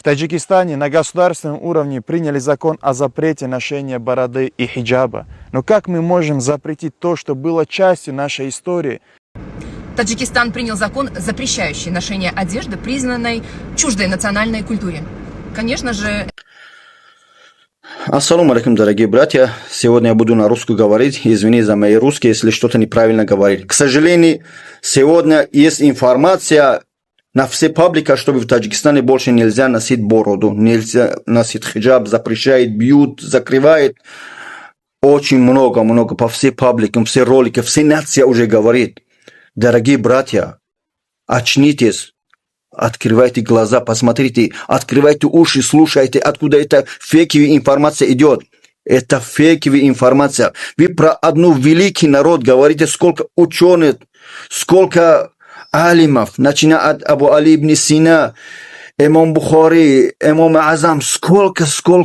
В Таджикистане на государственном уровне приняли закон о запрете ношения бороды и хиджаба. Но как мы можем запретить то, что было частью нашей истории? Таджикистан принял закон, запрещающий ношение одежды, признанной чуждой национальной культуре. Конечно же... Ассаламу алейкум, дорогие братья. Сегодня я буду на русском говорить. Извини за мои русские, если что-то неправильно говорить. К сожалению, сегодня есть информация на все паблика, чтобы в Таджикистане больше нельзя носить бороду, нельзя носить хиджаб, запрещает, бьют, закрывает. Очень много по всем пабликам, все ролики, все нации уже говорит. Дорогие братья, очнитесь, открывайте глаза, посмотрите, открывайте уши, слушайте, откуда эта фейковая информация идет. Это фейковая информация. Вы про одну великий народ говорите, сколько ученых, сколько алимов, начиная от Абу Али ибн Сина, имам Бухари, имам Азам, сколько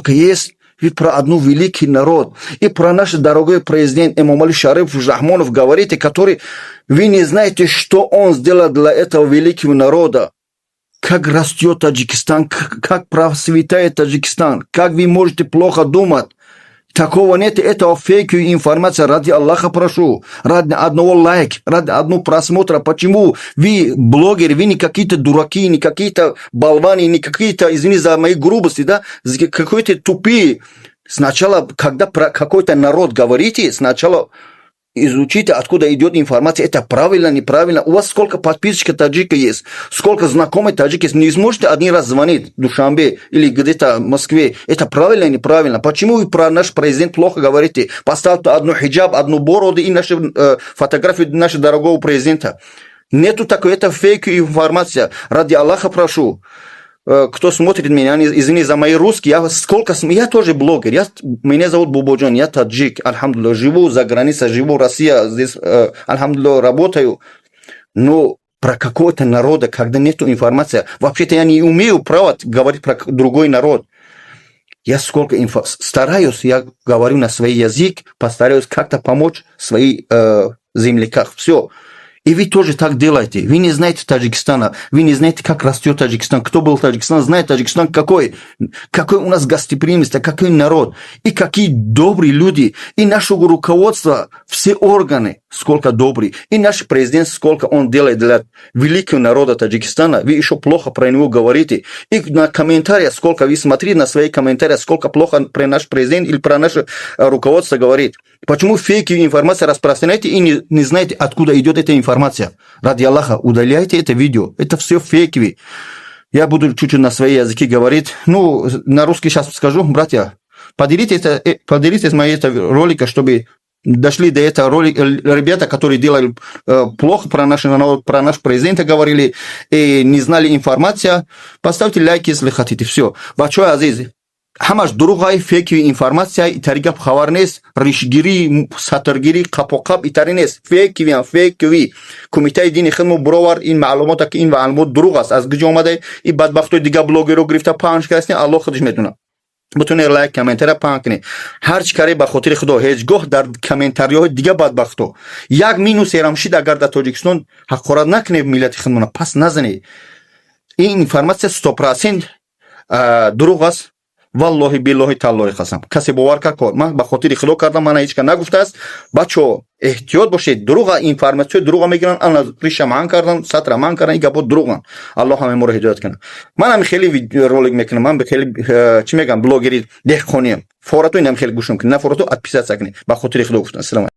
есть. Вы про одну великий народ. И про наш дорогой президент имам Али Шариф Рахмонов говорите, который вы не знаете, что он сделал для этого великого народа. Как растет Таджикистан, как процветает Таджикистан, как вы можете плохо думать. Такого нет, это фейковая информация, ради Аллаха прошу, ради одного лайка, ради одного просмотра. Почему вы, блогеры, вы не какие-то дураки, не какие-то болваны, не какие-то, извини за мои грубости, да, какие-то тупые. Сначала, когда про какой-то народ говорите, сначала изучите, откуда идет информация, это правильно, неправильно. У вас сколько подписчиков таджика есть, сколько знакомых таджик есть. Не сможете один раз звонить в Душанбе или где-то в Москве. Это правильно, неправильно. Почему вы про наш президент плохо говорите? Поставьте одну хиджаб, одну бороду и наши фотографии нашего дорогого президента. Нету такой, это фейковая информация. Ради Аллаха прошу. Кто смотрит меня, извини за мои русские, я тоже блогер, меня зовут Бубоджон, я таджик, альхамдулилlah, живу за границей, живу в России, здесь, альхамдулилlah, работаю, но про какого-то народа, когда нету информации, вообще-то я не умею право говорить про другой народ. Я стараюсь, я говорю на свой язык, постараюсь как-то помочь своим землякам, все. И вы тоже так делаете. Вы не знаете Таджикистана, вы не знаете, как растет Таджикистан. Кто был в Таджикистане, знает Таджикистан какой у нас гостеприимность, какой народ, и какие добрые люди, и наше руководство, все органы, сколько добрые, и наш президент, сколько он делает для великого народа Таджикистана, вы еще плохо про него говорите. И на комментариях, сколько вы смотрите на свои комментарии, сколько плохо про наш президент или про наше руководство говорит. Почему фейковую информацию распространяете и не знаете, откуда идет эта информация? Ради Аллаха, удаляйте это видео. Это все фейковые. Я буду чуть-чуть на своей языке говорить. На русский сейчас скажу, братья. Поделитесь моим роликом, чтобы дошли до этого ролика ребята, которые делали плохо про наш народ, про наш президента говорили и не знали информацию. Поставьте лайк, если хотите. Все. Большой азиз. Хамаш дуругай фейковая информация, итаригаб хаварнес, ришгири, сатаргири, капокаб, итаринес, фейковый. Комитет дини хилму бровар, ин маалумата ки ин маалумат дуругас. Аз гджа омаде, и бадбахтой дига блогеро грифта панч касни, Аллах худиш медуна. بتونه لایک کامنتر پاک کنی هر چی کاری به خاطر خدا هیچ گاه در کامنتاری‌های دیگه بدبختو یک مینوس ایرامشید اگر در تاجیکستان حقارت نکنه ملت خودمون پس نزنید این اینفورماسیا 100% دروغ است والله بالله تعالی قسم کسی باور کرد من به خاطر خدا کردم من هیچ کس نگفته است بچو احتیاط باشید دروغ اینفورماسیون دروغ میگیرن انا ریش مان کردم سطر مان کردن این گپا دروغن الله همه ما رو هدایت کنه من هم خیلی رولینگ میکنم من به خیلی چی میگم بلاگری دهخونیم فوراتو اینم خیلی گوش میکنم نه فوراتو ادپیسات کنی به خاطر خدا گفتم سلام